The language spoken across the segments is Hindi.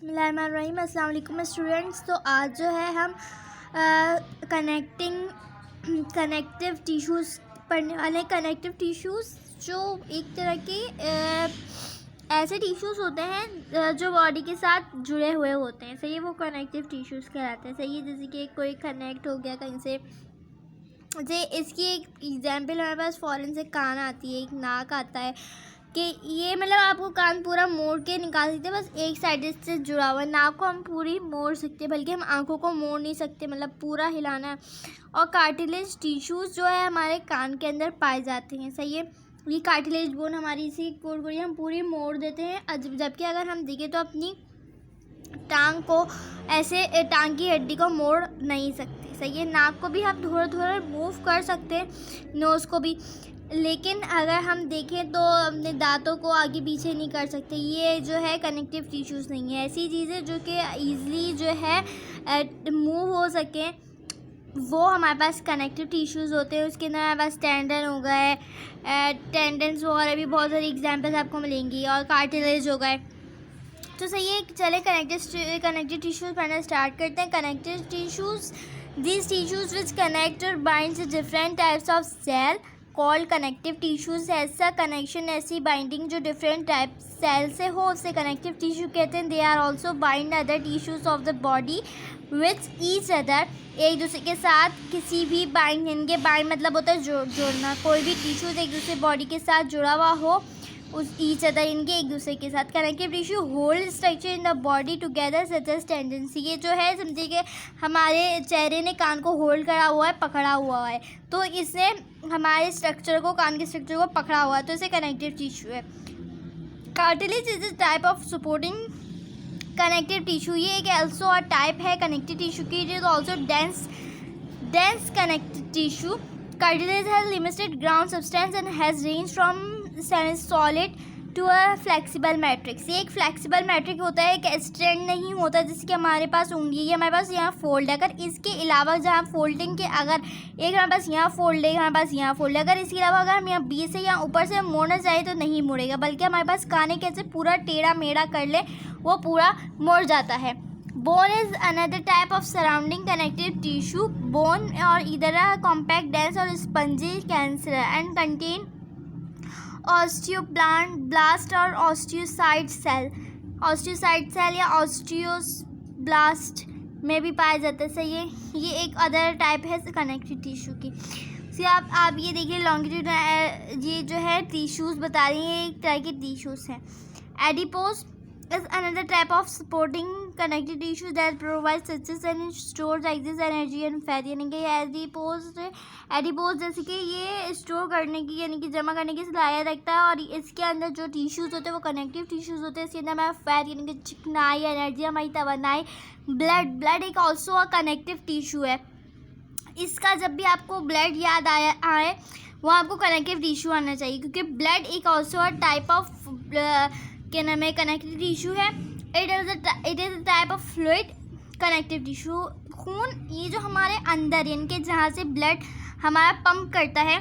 बिस्मिल्लाहिर्रहमानिर्रहीम। अस्सलाम वालेकुम स्टूडेंट्स। तो आज जो है हम कनेक्टिव टिश्यूज़ पढ़ने वाले हैं। कनेक्टिव टिश्यूज़ जो एक तरह के ऐसे टिश्यूज़ होते हैं जो बॉडी के साथ जुड़े हुए होते हैं, सही है, वो कनेक्टिव टिश्यूज़ कहलाते हैं, सही है। जैसे कि कोई कनेक्ट हो गया कहीं से, जैसे इसकी एक एग्जाम्पल हमारे पास फ़ौरन से कान आती है, एक नाक आता है कि ये मतलब आपको कान पूरा मोड़ के निकाल सकते हैं, बस एक साइड से जुड़ा हुआ है। नाक को हम पूरी मोड़ सकते हैं, बल्कि हम आंखों को मोड़ नहीं सकते, मतलब पूरा हिलाना है। और कार्टिलेज टिश्यूज़ जो है हमारे कान के अंदर पाए जाते हैं, सही है। ये कार्टिलेज बोन हमारी इसी कोड़ी हम पूरी मोड़ देते हैं, जबकि अगर हम देखें तो अपनी टांग को ऐसे टांग की हड्डी को मोड़ नहीं सकते, सही है। नाक को भी हम थोड़ा थोड़ा मूव कर सकते हैं, नोज़ को भी, लेकिन अगर हम देखें तो अपने दांतों को आगे पीछे नहीं कर सकते। ये जो है कनेक्टिव टिश्यूज़ नहीं है। ऐसी चीज़ें जो कि ईज़िली जो है मूव हो सकें, वो हमारे पास कनेक्टिव टिश्यूज़ होते हैं। उसके अंदर हमारे पास टेंडन हो गए, टेंडन्स वगैरह भी बहुत सारी एग्जांपल्स आपको मिलेंगी, और कार्टिलेज हो गए। तो सही है, चले कनेक्टिव टिश्यूज़ पढ़ना स्टार्ट करते हैं। Connective tissues, these tissues which connect or binds different types of cell called connective tissues. ऐसा कनेक्शन, ऐसी बाइंडिंग जो डिफरेंट टाइप सेल से हो, उसे कनेक्टिव टिश्यू कहते हैं। They are also bind other tissues of the body with each other, एक दूसरे के साथ किसी भी बाइंड, इनके बाइंड मतलब होता है जोड़ना। कोई भी टिश्यूज़ एक दूसरे बॉडी के साथ जुड़ा हुआ हो, उस ईच अदर इनके एक दूसरे के साथ। Connective tissue hold structure in the body together such as tendency. ये जो है समझिए कि हमारे चेहरे ने कान को होल्ड करा हुआ है, पकड़ा हुआ है, तो इसने हमारे स्ट्रक्चर को, कान के स्ट्रक्चर को पकड़ा हुआ है, तो इसे कनेक्टिव टिश्यू है। Cartilage is a type of supporting connective tissue. ये एक ऑल्सो अ टाइप है कनेक्टिव टिश्यू की। It is also dense connective tissue. Cartilage has limited ground substance and has range from semi-solid to a flexible matrix. ये एक फ्लेक्सिबल मैट्रिक होता है, एक स्ट्रैंड नहीं होता जिसके हमारे पास उंगली है, हमारे पास यहाँ फोल्ड है। अगर इसके अलावा जहाँ फोल्डिंग के, अगर एक हमारे पास यहाँ फोल्ड है, हमारे पास यहाँ फोल्ड है, अगर इसके अलावा अगर हम यहाँ बीच से या ऊपर से मोड़ना चाहें तो नहीं मुड़ेगा, बल्कि हमारे पास काने कैसे पूरा टेढ़ा मेढ़ा कर ले वो पूरा मुड़ जाता है। Bone is another type of surrounding connective tissue. Bone or either a compact, dense or spongy cancer and contain osteoblast और osteocyte cell। osteocyte cell या osteoblast में भी पाया जाता है, सही है। ये एक अदर टाइप है कनेक्टिव टिश्यू की। सी आप ये देखिए लॉन्गिट्यूड, ये जो है टिश्यूज़ बता रही हैं, एक तरह के टिश्यूज़ हैं। Adipose is another type of supporting connective tissue that provides success and stores excess energy and fat। यानी कि एडिपोज जैसे कि ये स्टोर करने की, यानी कि जमा करने की सलाहियत रखता है, और इसके अंदर जो टिश्यूज़ होते हैं वो कनेक्टिव टिश्यूज़ होते हैं। इसके अंदर हमारा फैट यानी कि चिकनाई, एनर्जी, हमारी तवानाई, ब्लड एक ऑल्सो अ कनेक्टिव टिश्यू है। इसका जब भी आपको ब्लड याद आए वो आपको कनेक्टिव टिश्यू आना चाहिए, क्योंकि ब्लड एक ऑल्सो अ टाइप ऑफ क्या नाम है, कनेक्टिव टिश्यू है। It is a type of fluid connective tissue. खून, ये जो हमारे अंदर यानी कि जहाँ से ब्लड हमारा पंप करता है,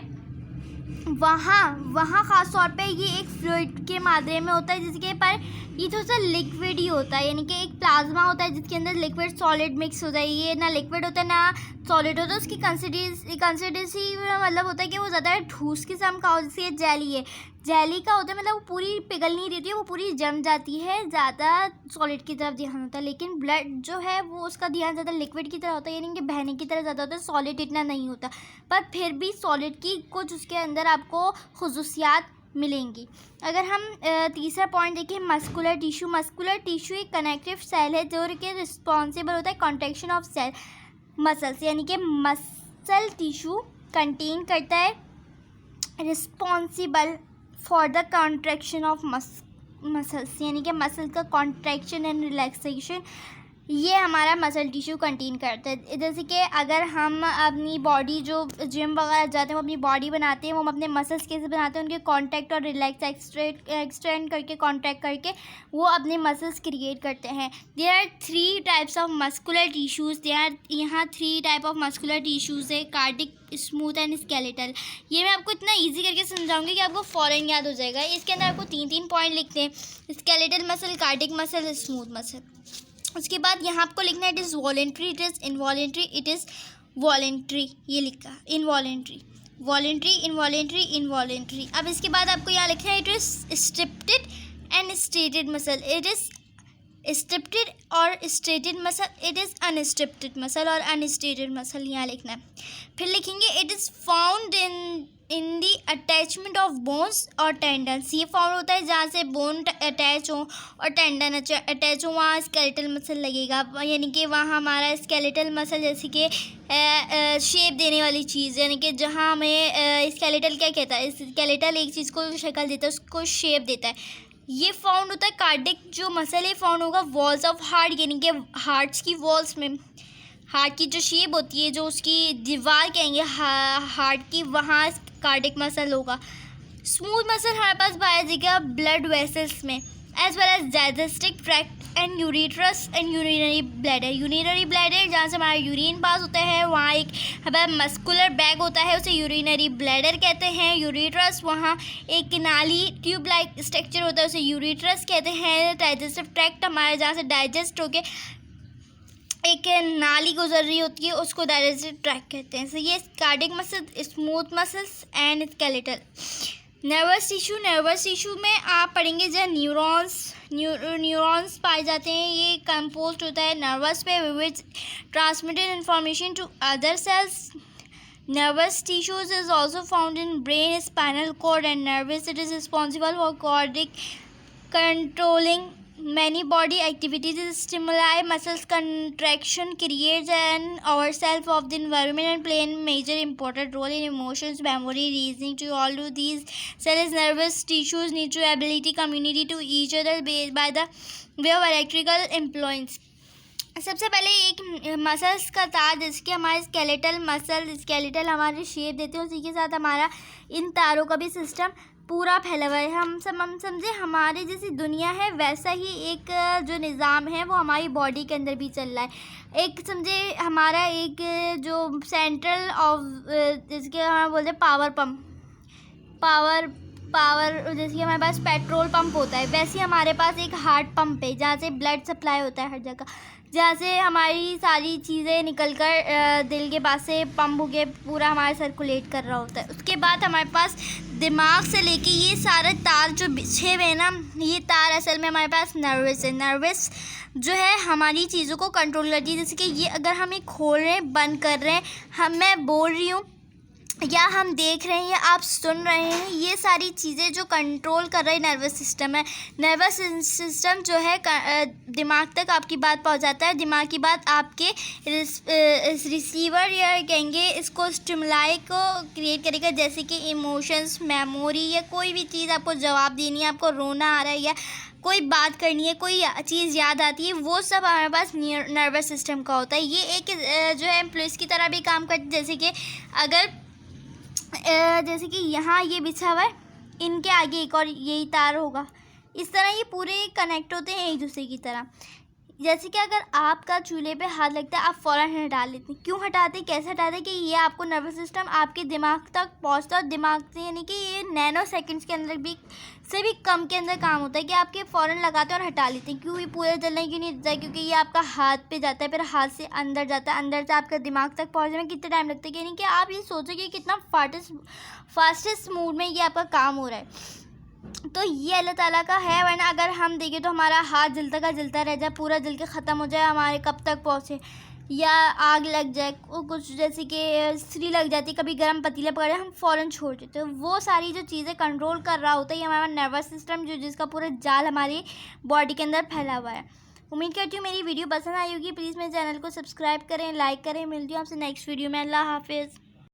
वहाँ ख़ास तौर पे ये एक फ्लूइड के मादे में होता है, जिसके पर ये थोड़ा सा लिक्विड ही होता है, यानी कि एक प्लाज्मा होता है जिसके अंदर लिक्विड सॉलिड मिक्स होता है। ये ना लिक्विड होता है ना सॉलिड होता है। उसकी कंसिस्टेंसी मतलब होता है कि वो ज़्यादा ठोस किस्म का हो, जैसे जेली है, जेली का होता है, मतलब वो पूरी पिघल नहीं रहती है, वो पूरी जम जाती है, ज़्यादा सॉलिड की तरफ ध्यान होता है। लेकिन ब्लड जो है वो उसका ध्यान ज़्यादा लिक्विड की तरह होता है, यानी कि बहने की तरह ज़्यादा होता है, सॉलिड इतना नहीं होता, पर फिर भी सॉलिड की कुछ उसके अंदर आपको खुसूसियात मिलेंगी। अगर हम तीसरा पॉइंट देखें, मस्कुलर टिश्यू। मस्कुलर टिश्यू एक कनेक्टिव सेल है जो कि रिस्पॉन्सिबल होता है कॉन्ट्रैक्शन ऑफ सेल मसल्स, यानी कि मसल टिश्यू कंटेन करता है responsible for the contraction of muscles, यानी कि मसल का कॉन्ट्रैक्शन एंड रिलैक्सेशन, ये हमारा मसल टिश्यू कंटेन करता है। जैसे कि अगर हम अपनी बॉडी, जो जिम वगैरह जाते हैं वो अपनी बॉडी बनाते हैं, वो हम अपने मसल्स कैसे बनाते हैं, उनके कॉन्ट्रैक्ट और रिलैक्स एक्सटेंड करके, कॉन्ट्रैक्ट करके वो अपने मसल्स क्रिएट करते हैं। There are 3 types of muscular tissues. यहाँ 3 टाइप ऑफ मस्कुलर टिश्यूज़ है, कार्डिक, स्मूथ एंड स्केलेटल। ये मैं आपको इतना इजी करके समझाऊंगी कि आपको फ़ौरन याद हो जाएगा। इसके अंदर आपको 3 पॉइंट लिखते हैं, skeletal muscle, cardiac muscle, smooth muscle. उसके बाद यहाँ आपको लिखना है it is voluntary, it is involuntary, it is voluntary, ये लिखा इनवॉलेंट्री, वॉलेंट्री, इनवॉलेंट्री, इनवॉलेंट्री। अब इसके बाद आपको यहाँ लिखना है it is striped and striated muscle, it is striped और striated muscle, it is unstriped muscle और अनस्ट्रेटेड मसल यहाँ लिखना है। फिर लिखेंगे it is found in the attachment of bones और टेंडन्स, ये फाउंड होता है जहाँ से बोन अटैच हो और टेंडन अटैच हो, वहाँ स्केलेटल मसल लगेगा, यानी कि वहाँ हमारा स्केलेटल मसल जैसे कि शेप देने वाली चीज़, यानी कि जहाँ हमें स्केलेटल क्या कहता है, स्केलेटल एक चीज़ को शक्ल देता है, उसको शेप देता है, ये फाउंड होता है। कार्डिक जो मसल है फाउंड होगा वॉल्स ऑफ हार्ट, यानी कि हार्ट्स की वॉल्स में, हार्ट की जो शेप होती है, जो उसकी दीवार कहेंगे हार्ट की, वहाँ कार्डिक मसल होगा। स्मूथ मसल हमारे पास पाया जाएगा ब्लड वेसल्स में, as well as digestive tract and ureters and urinary bladder. Urinary bladder जहाँ से हमारा यूरिन पास होता है, वहाँ एक हमारा मस्कुलर बैग होता है, उसे यूरिनरी ब्लैडर कहते हैं। यूरेट्रस वहाँ एक नाली ट्यूब लाइक स्ट्रक्चर होता है, उसे यूरेट्रस कहते हैं। डाइजेस्टिव ट्रैक्ट हमारे जहाँ से डाइजेस्ट होके एक नाली गुजर रही होती है, उसको डाइजेस्टिव ट्रैक्ट कहते हैं। सो ये cardiac muscle, smooth muscles and skeletal. Nervous tissue में आप पढ़ेंगे जहाँ न्यूरॉन्स पाए जाते हैं, ये कंपोज्ड होता है नर्वस पे, which transmitted information to other cells. Nervous tissues is also found in brain, spinal cord and nervous. It is responsible for coordinating, controlling many body activities. Stimuli, muscles contraction creates an ourself of the environment and play a major important role in emotions, memory, reasoning. To all of these cells, nervous tissues need to ability community to each other by the way of electrical influence. सबसे पहले एक मसल्स का तार, जिसके हमारे स्केलेटल हमारे शेप देते हैं, उसी के साथ हमारा इन तारों का भी सिस्टम पूरा फैला हुआ है। हम समझे हमारे जैसी दुनिया है, वैसा ही एक जो निज़ाम है वो हमारी बॉडी के अंदर भी चल रहा है। एक समझे हमारा एक जो सेंट्रल ऑफ, जिसके हम बोलते हैं पावर जैसे कि हमारे पास पेट्रोल पंप होता है, वैसे हमारे पास एक हार्ट पंप है जहाँ से ब्लड सप्लाई होता है हर जगह, जहाँ से हमारी सारी चीज़ें निकल कर दिल के पास से पंप होके पूरा हमारा सर्कुलेट कर रहा होता है। उसके बाद हमारे पास दिमाग से लेके ये सारे तार जो बिछे हुए हैं ना, ये तार असल में हमारे पास नर्वस है। नर्वस जो है हमारी चीज़ों को कंट्रोल करती है, जैसे कि ये अगर हम ये खोल रहे हैं, बंद कर रहे हैं, मैं बोल रही हूँ या हम देख रहे हैं या आप सुन रहे हैं, ये सारी चीज़ें जो कंट्रोल कर रही नर्वस सिस्टम है। नर्वस सिस्टम जो है दिमाग तक आपकी बात पहुंचाता है, दिमाग की बात आपके रिसीवर या कहेंगे इसको स्टिमुलाई को क्रिएट करेगा, जैसे कि इमोशंस, मेमोरी या कोई भी चीज़ आपको जवाब देनी है, आपको रोना आ रहा है या कोई बात करनी है, कोई चीज़ याद आती है, वो सब हमारे पास नर्वस सिस्टम का होता है। ये एक जो है एम्प्लॉइज़ की तरह भी काम करती है, जैसे कि अगर जैसे कि यहाँ ये बिछा हुआ है, इनके आगे एक और यही तार होगा, इस तरह ये पूरे कनेक्ट होते हैं एक दूसरे की तरह। जैसे कि अगर आपका चूल्हे पे हाथ लगता है, आप फ़ौरन हटा लेते हैं। क्यों हटाते हैं, कैसे हटाते हैं कि ये आपको नर्वस सिस्टम आपके दिमाग तक पहुंचता है, और दिमाग से यानी कि ये नैनो सेकंड्स के अंदर भी से भी कम के अंदर काम होता है कि आपके फ़ौरन लगाते हैं और हटा लेते हैं। क्यों ये पूरे जलने क्यों नहीं जाता है, क्योंकि ये आपका हाथ पे जाता है, फिर हाथ से अंदर जाता है, अंदर से आपका दिमाग तक पहुँचने में कितना टाइम लगता है, यानी कि आप ये सोचो कि कितना फास्टेस्ट मूड में ये आपका काम हो रहा है। तो ये अल्लाह ताला का है, वरना अगर हम देखें तो हमारा हाथ जलता का जलता रह जाए, पूरा जल के ख़त्म हो जाए, हमारे कब तक पहुँचे, या आग लग जाए, कुछ जैसे कि स्त्री लग जाती, कभी गर्म पतीला पकड़े, हम फ़ौरन छोड़ देते हैं। वो सारी जो चीज़ें कंट्रोल कर रहा होता है ये हमारा नर्वस सिस्टम, जो जिसका पूरा जाल हमारी बॉडी के अंदर फैला हुआ है। उम्मीद करती हूँ मेरी वीडियो पसंद आई होगी। प्लीज़ मेरे चैनल को सब्सक्राइब करें, लाइक करें। मिलती हूँ आपसे नेक्स्ट वीडियो में। अल्लाह हाफिज़।